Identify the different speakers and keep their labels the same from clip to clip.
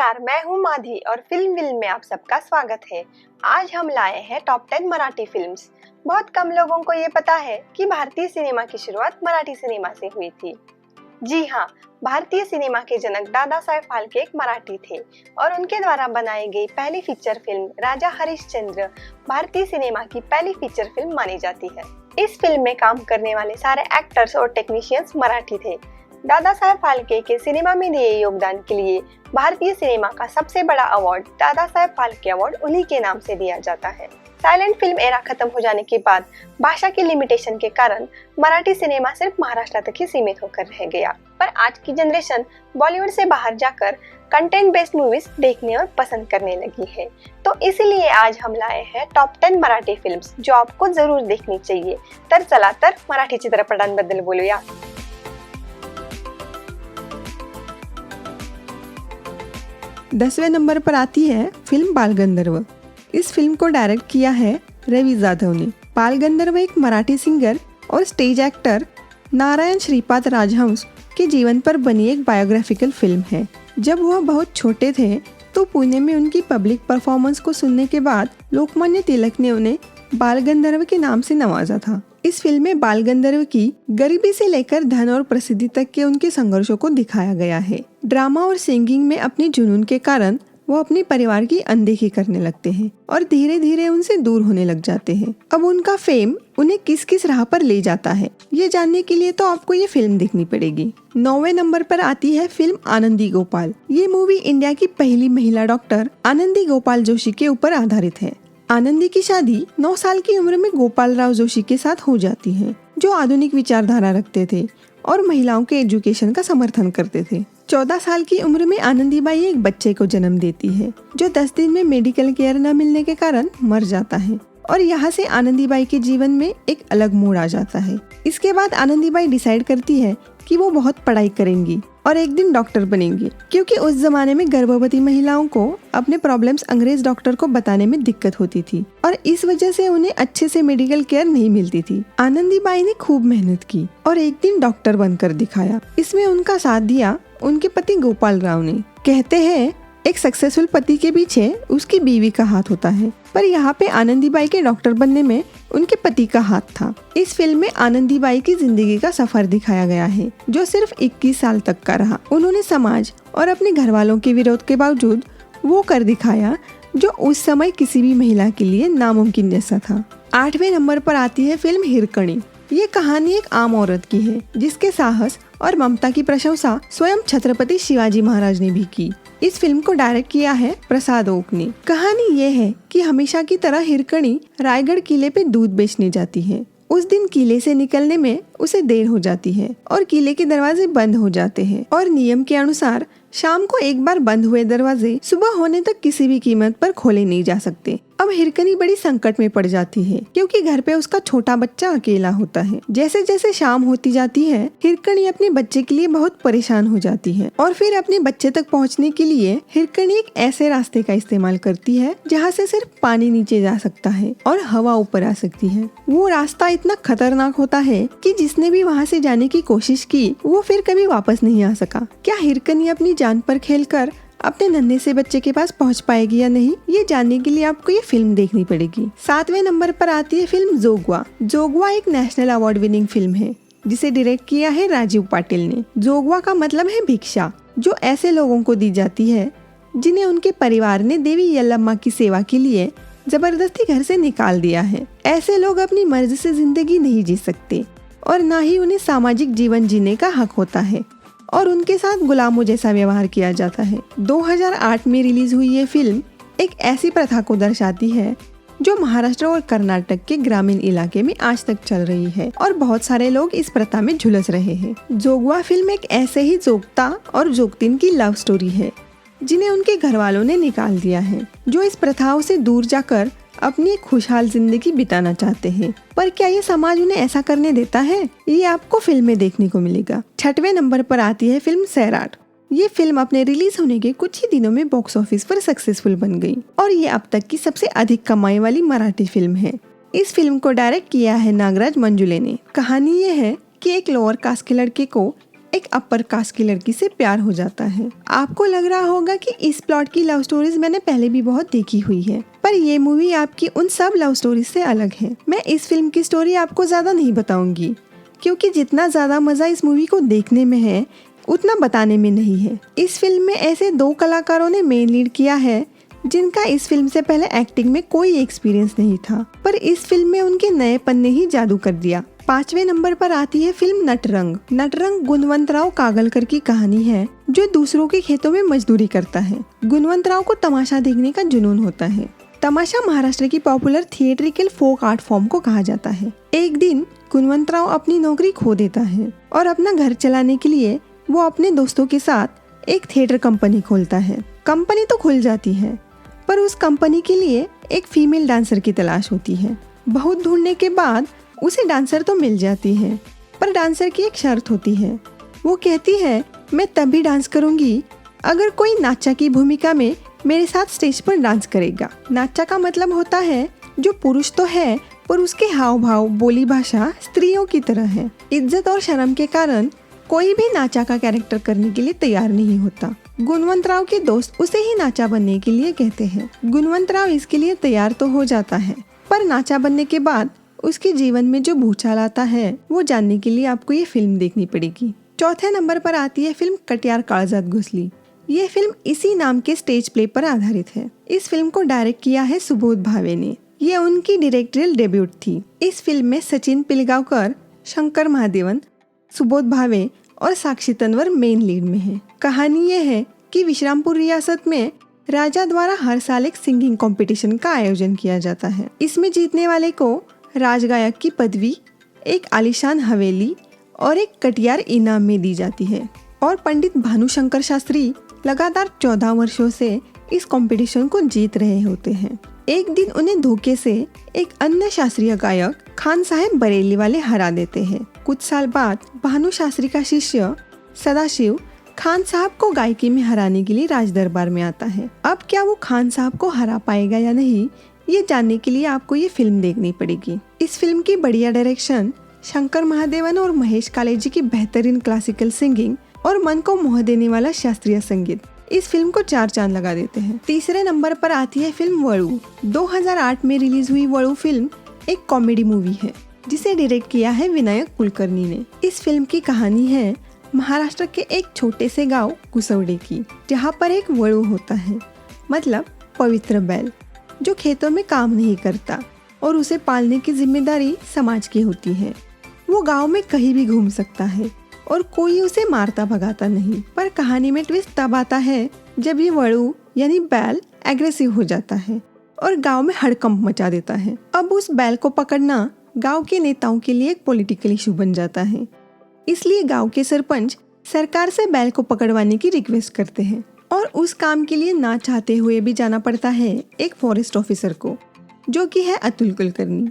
Speaker 1: नमस्कार, मैं हूँ माधी और फिल्म विल में आप सबका स्वागत है। आज हम लाए हैं टॉप 10 मराठी फिल्म्स। बहुत कम लोगों को ये पता है कि भारतीय सिनेमा की शुरुआत मराठी सिनेमा से हुई थी। जी हाँ, भारतीय सिनेमा के जनक दादा साहेब फाल्के एक मराठी थे और उनके द्वारा बनाई गई पहली फीचर फिल्म राजा हरिश्चंद्र भारतीय सिनेमा की पहली फीचर फिल्म मानी जाती है। इस फिल्म में काम करने वाले सारे एक्टर्स और टेक्नीशियंस मराठी थे। दादा साहेब फाल्के के सिनेमा में दिए योगदान के लिए भारतीय सिनेमा का सबसे बड़ा अवार्ड दादा साहेब फाल्के अवार्ड उन्हीं के नाम से दिया जाता है। साइलेंट फिल्म एरा खत्म हो जाने के बाद भाषा की लिमिटेशन के कारण मराठी सिनेमा सिर्फ महाराष्ट्र तक ही सीमित होकर रह गया, पर आज की जनरेशन बॉलीवुड से बाहर जाकर कंटेंट बेस्ड मूवीज देखने और पसंद करने लगी है। तो इसीलिए आज हम लाए हैं टॉप 10 मराठी फिल्म्स जो आपको जरूर देखनी चाहिए। तर चला तर मराठी चित्रपटांबद्दल बोलूया।
Speaker 2: 10वें नंबर पर आती है फिल्म बालगंधर्व। इस फिल्म को डायरेक्ट किया है रवि जाधव ने। बालगंधर्व एक मराठी सिंगर और स्टेज एक्टर नारायण श्रीपाद राजहंस के जीवन पर बनी एक बायोग्राफिकल फिल्म है। जब वह बहुत छोटे थे तो पुणे में उनकी पब्लिक परफॉर्मेंस को सुनने के बाद लोकमान्य तिलक ने उन्हें बालगंधर्व के नाम से नवाजा था। इस फिल्म में बालगंधर्व की गरीबी से लेकर धन और प्रसिद्धि तक के उनके संघर्षों को दिखाया गया है। ड्रामा और सिंगिंग में अपने जुनून के कारण वो अपने परिवार की अनदेखी करने लगते हैं और धीरे धीरे उनसे दूर होने लग जाते हैं। अब उनका फेम उन्हें किस किस राह पर ले जाता है, ये जानने के लिए तो आपको ये फिल्म देखनी पड़ेगी। 9वें नंबर पर आती है फिल्म आनंदी गोपाल। ये मूवी इंडिया की पहली महिला डॉक्टर आनंदी गोपाल जोशी के ऊपर आधारित है। आनंदी की शादी 9 साल की उम्र में गोपाल राव जोशी के साथ हो जाती है, जो आधुनिक विचारधारा रखते थे और महिलाओं के एजुकेशन का समर्थन करते थे। 14 साल की उम्र में आनंदीबाई एक बच्चे को जन्म देती है, जो 10 दिन में मेडिकल केयर न मिलने के कारण मर जाता है और यहाँ से आनंदीबाई के जीवन में एक अलग मोड़ आ जाता है। इसके बाद आनंदीबाई डिसाइड करती है कि वो बहुत पढ़ाई करेंगी और एक दिन डॉक्टर बनेंगी, क्योंकि उस जमाने में गर्भवती महिलाओं को अपने प्रॉब्लम्स अंग्रेज डॉक्टर को बताने में दिक्कत होती थी और इस वजह से उन्हें अच्छे से मेडिकल केयर नहीं मिलती थी। आनंदीबाई ने खूब मेहनत की और एक दिन डॉक्टर बनकर दिखाया। इसमें उनका साथ दिया उनके पति गोपाल राव ने। कहते हैं एक सक्सेसफुल पति के पीछे उसकी बीवी का हाथ होता है, पर यहाँ पे आनंदीबाई के डॉक्टर बनने में उनके पति का हाथ था। इस फिल्म में आनंदीबाई की जिंदगी का सफर दिखाया गया है, जो सिर्फ 21 साल तक का रहा। उन्होंने समाज और अपने घर वालों के विरोध के बावजूद वो कर दिखाया जो उस समय किसी भी महिला के लिए नामुमकिन जैसा था। 8वें नंबर पर आती है फिल्म हिरकणी। ये कहानी एक आम औरत की है, जिसके साहस और ममता की प्रशंसा स्वयं छत्रपति शिवाजी महाराज ने भी की। इस फिल्म को डायरेक्ट किया है प्रसाद ओक ने। कहानी ये है कि हमेशा की तरह हिरकणी रायगढ़ किले पे दूध बेचने जाती है। उस दिन किले से निकलने में उसे देर हो जाती है और किले के दरवाजे बंद हो जाते हैं और नियम के अनुसार शाम को एक बार बंद हुए दरवाजे सुबह होने तक किसी भी कीमत पर खोले नहीं जा सकते। अब हिरकणी बड़ी संकट में पड़ जाती है, क्योंकि घर पे उसका छोटा बच्चा अकेला होता है। जैसे जैसे शाम होती जाती है, हिरकणी अपने बच्चे के लिए बहुत परेशान हो जाती है और फिर अपने बच्चे तक पहुंचने के लिए हिरकणी एक ऐसे रास्ते का इस्तेमाल करती है जहाँ से सिर्फ पानी नीचे जा सकता है और हवा ऊपर आ सकती है। वो रास्ता इतना खतरनाक होता है कि जिसने भी वहाँ से जाने की कोशिश की वो फिर कभी वापस नहीं आ सका। क्या हिरकणी अपनी जान पर खेलकर अपने नन्हे से बच्चे के पास पहुंच पाएगी या नहीं, ये जानने के लिए आपको ये फिल्म देखनी पड़ेगी। 7वें नंबर पर आती है फिल्म जोगवा। जोगवा एक नेशनल अवार्ड विनिंग फिल्म है, जिसे डायरेक्ट किया है राजीव पाटिल ने। जोगवा का मतलब है भिक्षा, जो ऐसे लोगों को दी जाती है जिन्हें उनके परिवार ने देवी यल्लम्मा की सेवा के लिए जबरदस्ती घर से निकाल दिया है। ऐसे लोग अपनी मर्जी से जिंदगी नहीं जी सकते और न ही उन्हें सामाजिक जीवन जीने का हक होता है और उनके साथ गुलामों जैसा व्यवहार किया जाता है। 2008 में रिलीज हुई ये फिल्म एक ऐसी प्रथा को दर्शाती है जो महाराष्ट्र और कर्नाटक के ग्रामीण इलाके में आज तक चल रही है और बहुत सारे लोग इस प्रथा में झुलस रहे हैं। जोगवा फिल्म एक ऐसे ही जोगता और जोगतिन की लव स्टोरी है, जिन्हें उनके घर वालों ने निकाल दिया है, जो इस प्रथाओं से दूर जाकर अपनी एक खुशहाल जिंदगी बिताना चाहते हैं। पर क्या ये समाज उन्हें ऐसा करने देता है, ये आपको फिल्म में देखने को मिलेगा। 6वें नंबर पर आती है फिल्म सैराट। ये फिल्म अपने रिलीज होने के कुछ ही दिनों में बॉक्स ऑफिस पर सक्सेसफुल बन गई और ये अब तक की सबसे अधिक कमाई वाली मराठी फिल्म है। इस फिल्म को डायरेक्ट किया है नागराज मंजुले ने। कहानी ये है कि एक लोअर कास्ट के लड़के को एक अपर कास्ट की लड़की से प्यार हो जाता है। आपको लग रहा होगा कि इस प्लॉट की लव स्टोरीज मैंने पहले भी बहुत देखी हुई है, पर ये मूवी आपकी उन सब लव स्टोरीज से अलग है। मैं इस फिल्म की स्टोरी आपको ज्यादा नहीं बताऊंगी, क्योंकि जितना ज्यादा मजा इस मूवी को देखने में है उतना बताने में नहीं है। इस फिल्म में ऐसे 2 कलाकारों ने मेन लीड किया है जिनका इस फिल्म से पहले एक्टिंग में कोई एक्सपीरियंस नहीं था, पर इस फिल्म में उनके नएपन ने ही जादू कर दिया। 5वें नंबर पर आती है फिल्म नटरंग। नटरंग गुणवंतराव कागलकर की कहानी है, जो दूसरों के खेतों में मजदूरी करता है। गुणवंतराव को तमाशा देखने का जुनून होता है। तमाशा महाराष्ट्र की popular theatrical folk art form को कहा जाता है। एक दिन गुणवंतराव अपनी नौकरी खो देता है और अपना घर चलाने के लिए वो अपने दोस्तों के साथ एक थिएटर कंपनी खोलता है। कंपनी तो खुल जाती है, पर उस कंपनी के लिए एक फीमेल डांसर की तलाश होती है। बहुत ढूंढने के बाद उसे डांसर तो मिल जाती है, पर डांसर की एक शर्त होती है। वो कहती है, मैं तभी डांस करूंगी अगर कोई नाचा की भूमिका में मेरे साथ स्टेज पर डांस करेगा। नाचा का मतलब होता है जो पुरुष तो है, पर उसके हाव भाव, बोली भाषा स्त्रियों की तरह है। इज्जत और शर्म के कारण कोई भी नाचा का कैरेक्टर करने के लिए तैयार नहीं होता। गुणवंतराव के दोस्त उसे ही नाचा बनने के लिए कहते हैं। गुणवंतराव इसके लिए तैयार तो हो जाता है, पर नाचा बनने के बाद उसके जीवन में जो भूचाल आता है वो जानने के लिए आपको ये फिल्म देखनी पड़ेगी। 4थे नंबर पर आती है फिल्म कटियार काळजात घुसली। ये फिल्म इसी नाम के स्टेज प्ले पर आधारित है। इस फिल्म को डायरेक्ट किया है सुबोध भावे ने। ये उनकी डायरेक्टोरियल डेब्यूट थी। इस फिल्म में सचिन पिलगांवकर, शंकर महादेवन, सुबोध भावे और साक्षी तन्वर मेन लीड में है। कहानी ये है कि विश्रामपुर रियासत में राजा द्वारा हर साल एक सिंगिंग कंपटीशन का आयोजन किया जाता है। इसमें जीतने वाले को राजगायक की पदवी, एक आलीशान हवेली और एक कटियार इनाम में दी जाती है। और पंडित भानुशंकर शास्त्री लगातार 14 वर्षों से इस कंपटीशन को जीत रहे होते हैं। एक दिन उन्हें धोखे से एक अन्य शास्त्रीय गायक खान साहब बरेली वाले हरा देते हैं। कुछ साल बाद भानु शास्त्री का शिष्य सदाशिव खान साहब को गायकी में हराने के लिए राज दरबार में आता है। अब क्या वो खान साहब को हरा पाएगा या नहीं, ये जानने के लिए आपको ये फिल्म देखनी पड़ेगी। इस फिल्म की बढ़िया डायरेक्शन, शंकर महादेवन और महेश कालेजी की बेहतरीन क्लासिकल सिंगिंग और मन को मोह देने वाला शास्त्रीय संगीत इस फिल्म को 4 चांद लगा देते हैं। 3रे नंबर पर आती है फिल्म वळू। 2008 में रिलीज हुई वळू फिल्म एक कॉमेडी मूवी है, जिसे डायरेक्ट किया है विनायक कुलकर्णी ने। इस फिल्म की कहानी है महाराष्ट्र के एक छोटे से गांव कुसवडे की, जहां पर एक वळू होता है, मतलब पवित्र बैल, जो खेतों में काम नहीं करता और उसे पालने की जिम्मेदारी समाज की होती है। वो गांव में कहीं भी घूम सकता है और कोई उसे मारता भगाता नहीं। पर कहानी में ट्विस्ट तब आता है जब ये वळू यानी बैल एग्रेसिव हो जाता है और गांव में हड़कंप मचा देता है। अब उस बैल को पकड़ना गांव के नेताओं के लिए एक पॉलिटिकल इशू बन जाता है। इसलिए गांव के सरपंच सरकार से बैल को पकड़वाने की रिक्वेस्ट करते हैं और उस काम के लिए ना चाहते हुए भी जाना पड़ता है एक फॉरेस्ट ऑफिसर को, जो कि है अतुल कुलकर्णी।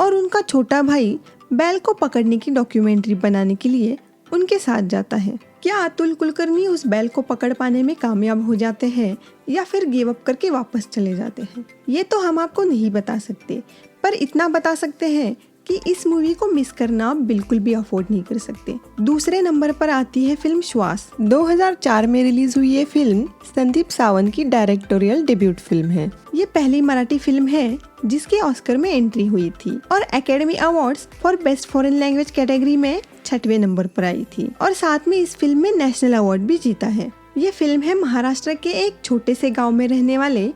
Speaker 2: और उनका छोटा भाई बैल को पकड़ने की डॉक्यूमेंट्री बनाने के लिए उनके साथ जाता है। क्या अतुल कुलकर्णी उस बैल को पकड़ पाने में कामयाब हो जाते हैं या फिर गिव अप करके वापस चले जाते हैं, ये तो हम आपको नहीं बता सकते, पर इतना बता सकते हैं कि इस मूवी को मिस करना आप बिल्कुल भी अफोर्ड नहीं कर सकते। 2रे नंबर पर आती है फिल्म श्वास। 2004 में रिलीज हुई ये फिल्म संदीप सावंत की डायरेक्टोरियल डेब्यूट फिल्म है। ये पहली मराठी फिल्म है जिसकी ऑस्कर में एंट्री हुई थी और academy awards for best foreign language category में 6वें नंबर पर आई थी और साथ में इस फिल्म में नेशनल अवार्ड भी जीता है। ये फिल्म है महाराष्ट्र के एक छोटे से गाँव में रहने वाले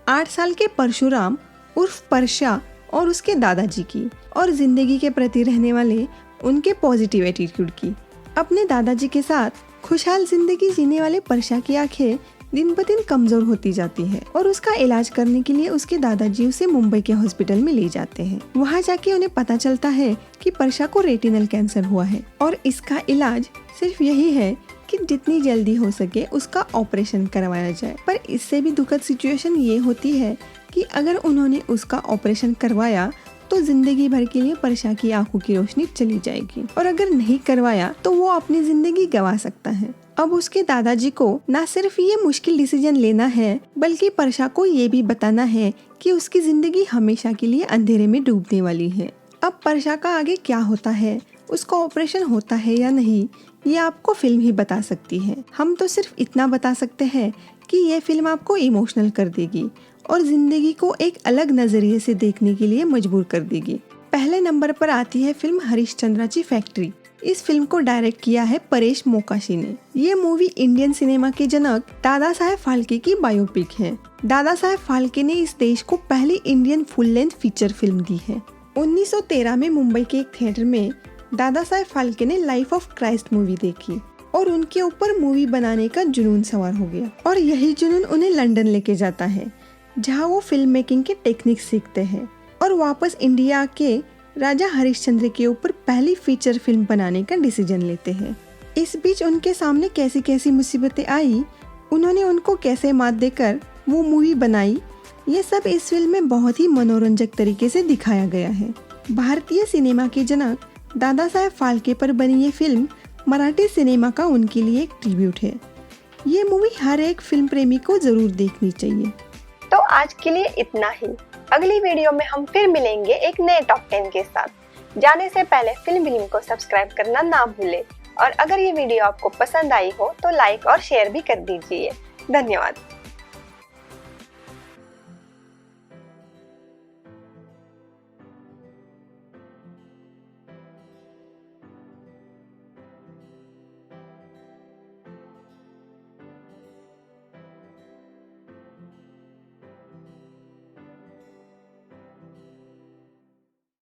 Speaker 2: 8 साल के परशुराम उर्फ परशा और उसके दादाजी की, और जिंदगी के प्रति रहने वाले उनके पॉजिटिव एटीट्यूड की। अपने दादाजी के साथ खुशहाल जिंदगी जीने वाले परशा की आंखें दिन ब दिन कमजोर होती जाती है और उसका इलाज करने के लिए उसके दादाजी उसे मुंबई के हॉस्पिटल में ले जाते हैं। वहाँ जाके उन्हें पता चलता है कि परशा को रेटिनल कैंसर हुआ है और इसका इलाज सिर्फ यही है कि जितनी जल्दी हो सके उसका ऑपरेशन करवाया जाए। पर इससे भी दुखद सिचुएशन ये होती है कि अगर उन्होंने उसका ऑपरेशन करवाया तो जिंदगी भर के लिए परशा की आंखों की रोशनी चली जाएगी, और अगर नहीं करवाया तो वो अपनी जिंदगी गंवा सकता है। अब उसके दादाजी को न सिर्फ ये मुश्किल डिसीजन लेना है, बल्कि परशा को ये भी बताना है कि उसकी जिंदगी हमेशा के लिए अंधेरे में डूबने वाली है। अब परशा का आगे क्या होता है उसका ऑपरेशन होता है या नहीं ये आपको फिल्म ही बता सकती है। हम तो सिर्फ इतना बता सकते हैं कि यह फिल्म आपको इमोशनल कर देगी और जिंदगी को एक अलग नजरिए से देखने के लिए मजबूर कर देगी। पहले नंबर पर आती है फिल्म हरिश्चंद्राची फैक्ट्री। इस फिल्म को डायरेक्ट किया है परेश मोकाशी ने। ये मूवी इंडियन सिनेमा के जनक दादा साहेब फाल्के की बायोपिक है। दादा साहेब फाल्के ने इस देश को पहली Indian full length feature film दी है। 1913 में मुंबई के एक थिएटर में दादा साहेब फाल्के ने लाइफ ऑफ क्राइस्ट मूवी देखी और उनके ऊपर मूवी बनाने का जुनून सवार हो गया और यही जुनून उन्हें लंदन लेके जाता है, जहाँ वो फिल्म मेकिंग के टेक्निक सीखते हैं और वापस इंडिया के राजा हरिश्चंद्र के ऊपर पहली फीचर फिल्म बनाने का डिसीजन लेते हैं। इस बीच उनके सामने कैसी कैसी मुसीबतें आई, उन्होंने उनको कैसे मात देकर वो मूवी बनाई, ये सब इस फिल्म में बहुत ही मनोरंजक तरीके से दिखाया गया है। भारतीय सिनेमा के जनक दादा साहेब फाल्के पर बनी ये फिल्म मराठी सिनेमा का उनके लिए एक ट्रिब्यूट है। ये मूवी हर एक फिल्म प्रेमी को जरूर देखनी चाहिए।
Speaker 1: तो आज के लिए इतना ही। अगली वीडियो में हम फिर मिलेंगे एक नए टॉप 10 के साथ। जाने से पहले फिल्म को सब्सक्राइब करना ना भूलें और अगर ये वीडियो आपको पसंद आई हो तो लाइक और शेयर भी कर दीजिए। धन्यवाद।